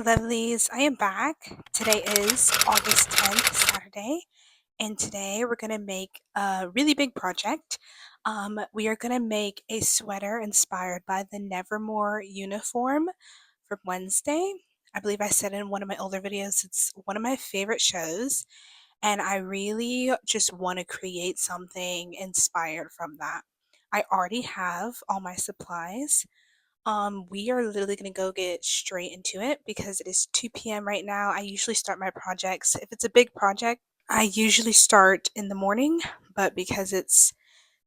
Lovelies, I am back. Today is August 10th, Saturday, and today we're going to make a really big project. We are going to make a sweater inspired by the Nevermore uniform for Wednesday. I believe I said in one of my older videos, it's one of my favorite shows, and I really just want to create something inspired from that. I already have all my supplies. We are literally gonna go get straight into it because it is 2 p.m. right now. I usually start my projects. If it's a big project, I usually start in the morning, but because it's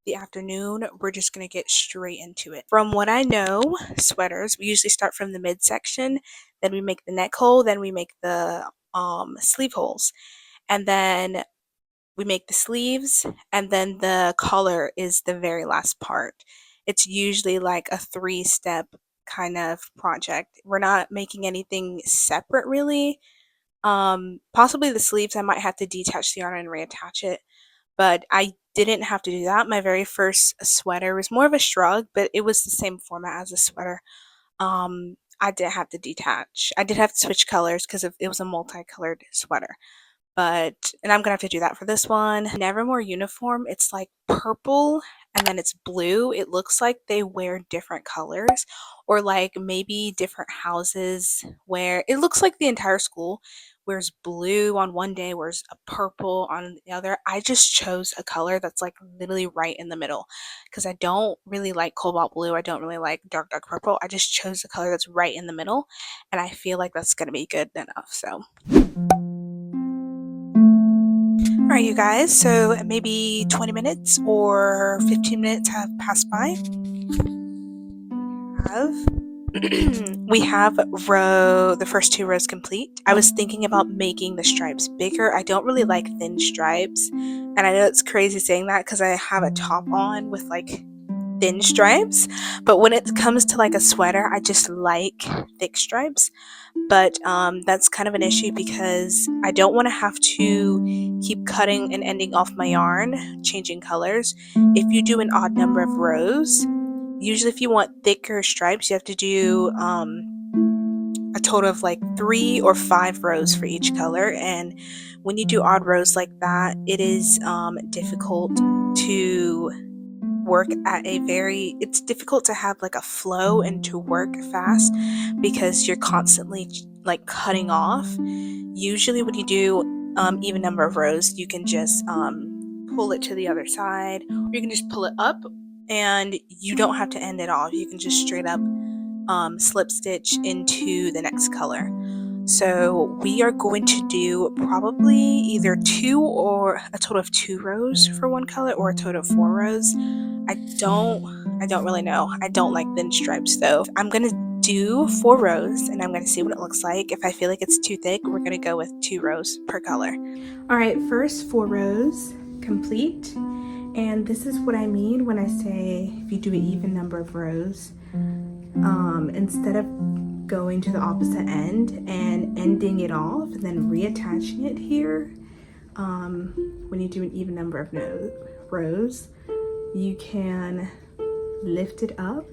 the afternoon, we're just gonna get straight into it. From what I know, sweaters, we usually start from the midsection, then we make the neck hole, then we make the sleeve holes, and then we make the sleeves, and then the collar is the very last part. It's usually like a 3-step kind of project. We're not making anything separate really. Possibly the sleeves, I might have to detach the yarn and reattach it, but I didn't have to do that. My very first sweater was more of a shrug, but it was the same format as a sweater. I didn't have to detach. I did have to switch colors because it was a multicolored sweater. And I'm gonna have to do that for this one. Nevermore uniform, it's like purple and then it's blue. It looks like they wear different colors, or like maybe different houses where it looks like the entire school wears blue on one day, wears a purple on the other. I just chose a color that's like literally right in the middle because I don't really like cobalt blue. I don't really like dark purple. I just chose a color that's right in the middle, and I feel like that's gonna be good enough. So alright, you guys, so maybe 20 minutes or 15 minutes have passed by. We have the first 2 rows complete. I was thinking about making the stripes bigger. I don't really like thin stripes, and I know it's crazy saying that because I have a top on with like thin stripes, but when it comes to like a sweater, I just like thick stripes. But that's kind of an issue because I don't want to have to keep cutting and ending off my yarn, changing colors. If you do an odd number of rows, usually if you want thicker stripes, you have to do a total of like 3 or 5 rows for each color. And when you do odd rows like that, it is difficult to work at it's difficult to have like a flow and to work fast because you're constantly like cutting off. Usually when you do even number of rows, you can just pull it to the other side, or you can just pull it up and you don't have to end it off. You can just straight up slip stitch into the next color. So we are going to do probably either 2 or a total of 2 rows for one color, or a total of 4 rows. I don't really know. I don't like thin stripes though. I'm gonna do 4 rows and I'm gonna see what it looks like. If I feel like it's too thick, we're gonna go with 2 rows per color. Alright, first 4 rows complete. And this is what I mean when I say if you do an even number of rows, instead of going to the opposite end and ending it off and then reattaching it here, when you do an even number of rows, you can lift it up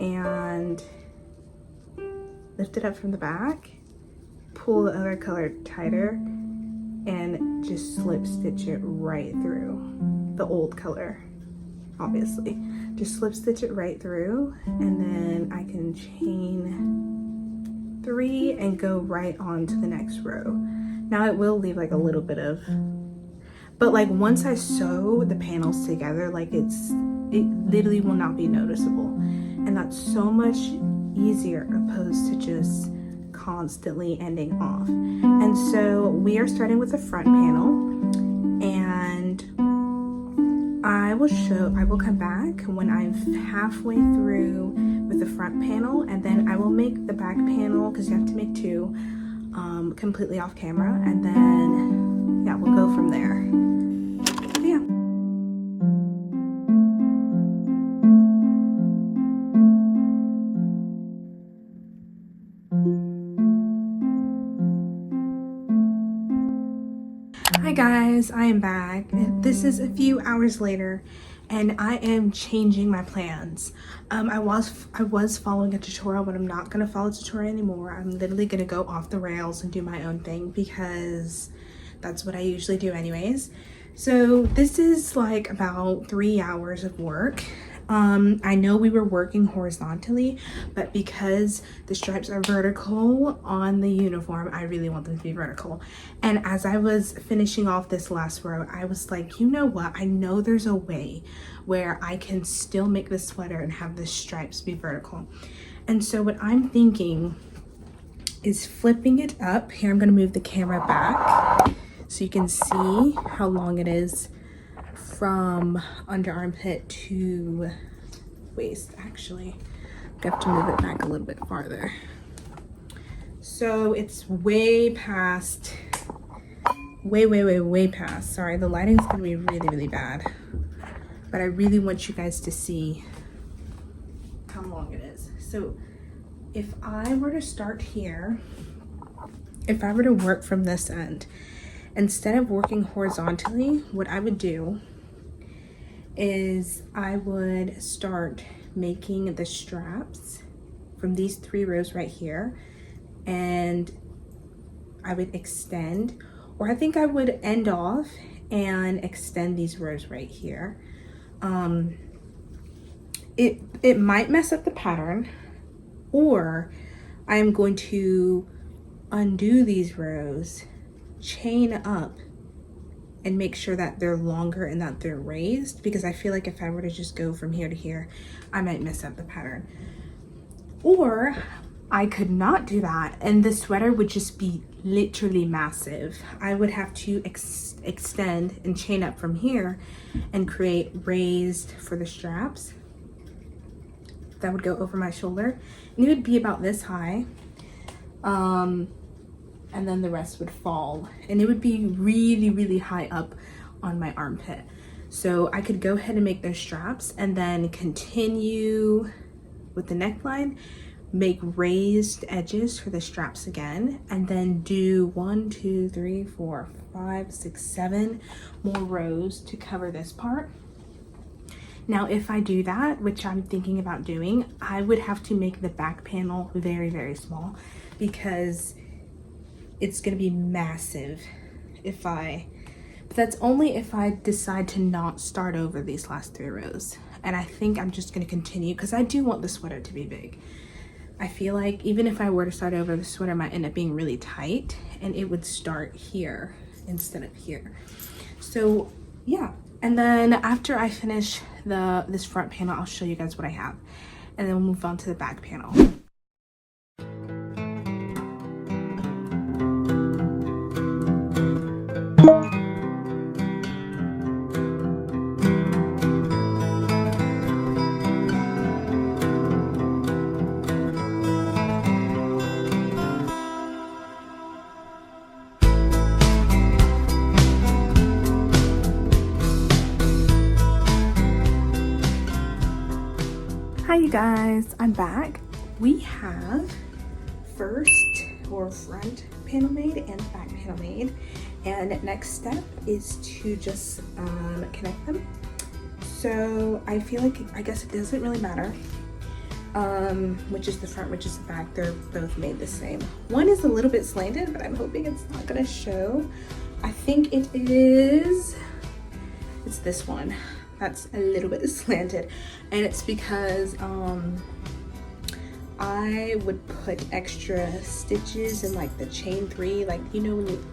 and lift it up from the back, pull the other color tighter, and just slip stitch it right through the old color. Obviously, just slip stitch it right through, and then I can chain 3 and go right on to the next row. Now it will leave like a little bit of, but like once I sew the panels together, like it literally will not be noticeable, and that's so much easier opposed to just constantly ending off. And so we are starting with the front panel, and I will come back when I'm halfway through with the front panel, and then I will make the back panel, because you have to make 2, completely off camera, and then yeah, we'll go from there. So, yeah. Hi guys, I am back. This is a few hours later, and I am changing my plans. I was following a tutorial, but I'm not gonna follow a tutorial anymore. I'm literally gonna go off the rails and do my own thing because that's what I usually do anyways. So this is like about 3 hours of work. I know we were working horizontally, but because the stripes are vertical on the uniform, I really want them to be vertical. And as I was finishing off this last row, I was like, you know what? I know there's a way where I can still make this sweater and have the stripes be vertical. And so what I'm thinking is flipping it up. Here, I'm gonna move the camera back so you can see how long it is from under armpit to waist. Actually, I have to move it back a little bit farther. So it's way past, way past. Sorry, the lighting's gonna be really bad, but I really want you guys to see how long it is. So if I were to start here, if I were to work from this end, instead of working horizontally, what I would do is I would start making the straps from these 3 rows right here, and I would extend, or I think I would end off and extend these rows right here. It might mess up the pattern, or I'm going to undo these rows, chain up, and make sure that they're longer and that they're raised, because I feel like if I were to just go from here to here, I might mess up the pattern. Or I could not do that and the sweater would just be literally massive. I would have to extend and chain up from here and create raised for the straps that would go over my shoulder, and it would be about this high. And then the rest would fall, and it would be really high up on my armpit. So I could go ahead and make those straps and then continue with the neckline, make raised edges for the straps again, and then do 1, 2, 3, 4, 5, 6, 7 more rows to cover this part. Now, if I do that, which I'm thinking about doing, I would have to make the back panel very small, because it's gonna be massive but that's only if I decide to not start over these last 3 rows. And I think I'm just gonna continue because I do want the sweater to be big. I feel like even if I were to start over, the sweater might end up being really tight and it would start here instead of here. So yeah, and then after I finish this front panel, I'll show you guys what I have, and then we'll move on to the back panel. Hi you guys, I'm back. We have front panel made and back panel made, and next step is to just connect them. So I feel like, I guess it doesn't really matter which is the front, which is the back. They're both made the same. One is a little bit slanted, but I'm hoping it's not gonna show. I think it's this one that's a little bit slanted, and it's because I would put extra stitches in like the chain 3, like, you know, when you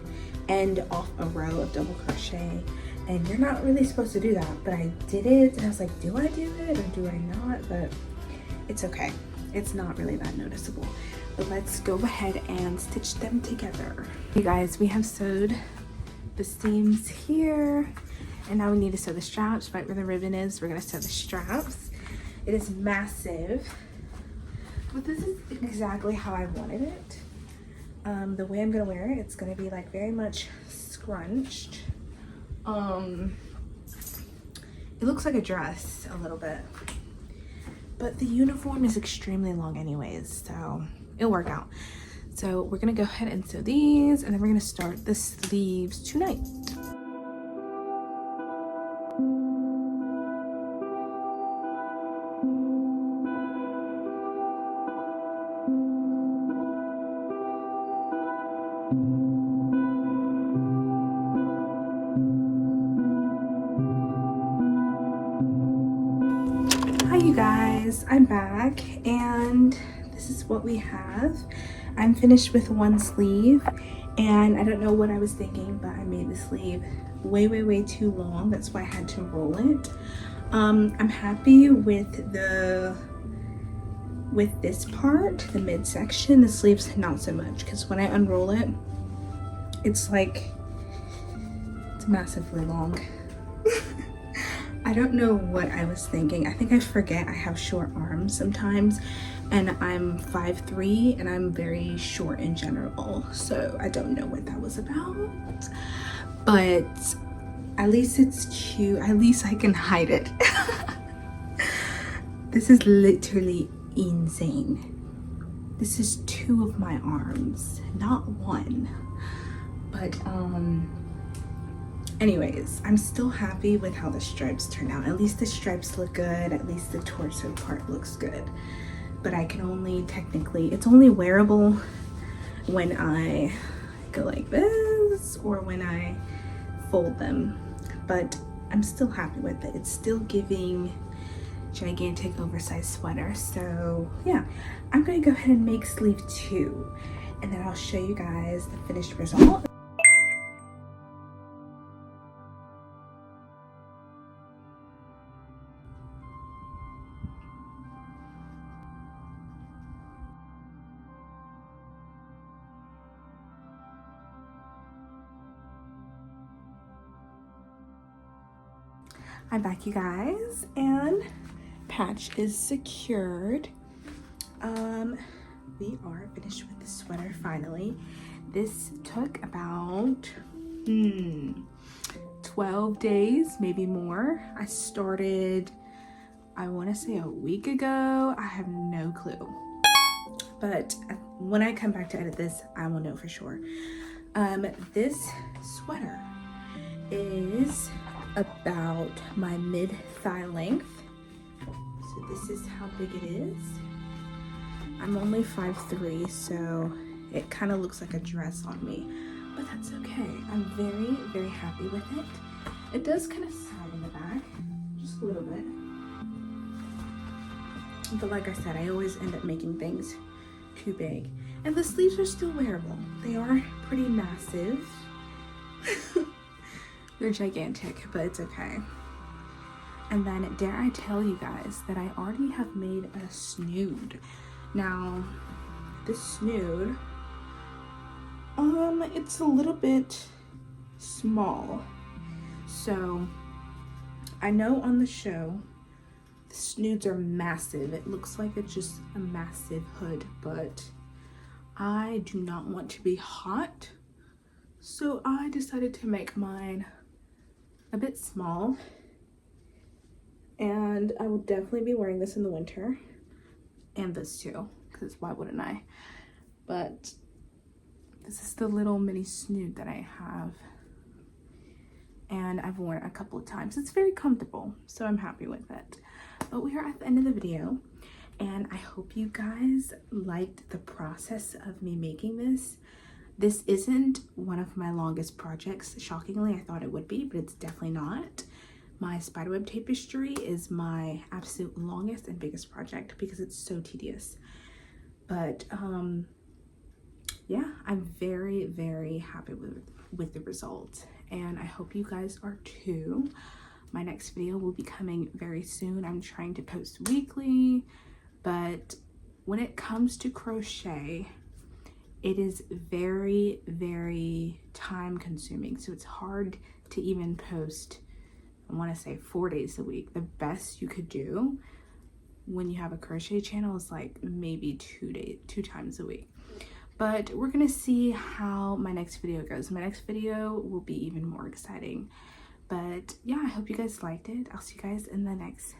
end off a row of double crochet, and you're not really supposed to do that, but I did it, and I was like, do I do it or do I not? But it's okay, it's not really that noticeable. But let's go ahead and stitch them together. You guys, we have sewed the seams here, and now we need to sew the straps. Right where the ribbon is, we're gonna sew the straps. It is massive, but this is exactly how I wanted it. The way I'm gonna wear it, it's gonna be like very much scrunched. It looks like a dress a little bit, but the uniform is extremely long anyways, so it'll work out. So we're gonna go ahead and sew these, and then we're gonna start the sleeves tonight. guys, I'm back and this is what we have. I'm finished with one sleeve and I don't know what I was thinking, but I made the sleeve way too long. That's why I had to roll it. I'm happy with this part, the midsection. The sleeves not so much, because when I unroll it, it's massively long. I don't know what I was thinking. I think I forget I have short arms sometimes, and I'm 5'3" and I'm very short in general, so I don't know what that was about. But at least it's cute. At least I can hide it. This is literally insane. This is 2 of my arms, not 1. But anyways, I'm still happy with how the stripes turn out. At least the stripes look good. At least the torso part looks good. But I can only technically, it's only wearable when I go like this or when I fold them. But I'm still happy with it. It's still giving gigantic oversized sweater. So yeah, I'm gonna go ahead and make sleeve 2 and then I'll show you guys the finished result. I'm back, you guys, and patch is secured. We are finished with the sweater finally. This took about 12 days, maybe more. I started, I want to say a week ago. I have no clue, but when I come back to edit this, I will know for sure. This sweater is about my mid-thigh length. So this is how big it is. I'm only 5'3", so it kind of looks like a dress on me, but that's okay. I'm very happy with it. It does kind of sag in the back, just a little bit. But like I said, I always end up making things too big. And the sleeves are still wearable. They are pretty massive. They're gigantic, but it's okay. And then dare I tell you guys that I already have made a snood. Now, this snood, it's a little bit small. So I know on the show, the snoods are massive. It looks like it's just a massive hood, but I do not want to be hot. So I decided to make mine a bit small, and I will definitely be wearing this in the winter, and this too, because why wouldn't I? But this is the little mini snood that I have, and I've worn it a couple of times. It's very comfortable, so I'm happy with it. But we are at the end of the video, and I hope you guys liked the process of me making this. This isn't one of my longest projects. Shockingly, I thought it would be, but it's definitely not. My spiderweb tapestry is my absolute longest and biggest project because it's so tedious. But yeah, I'm very happy with the results, and I hope you guys are too. My next video will be coming very soon. I'm trying to post weekly, but when it comes to crochet, it is very time consuming. So it's hard to even post, I want to say 4 days a week. The best you could do when you have a crochet channel is like maybe 2 times a week. But we're gonna see how my next video goes. My next video will be even more exciting. But yeah, I hope you guys liked it. I'll see you guys in the next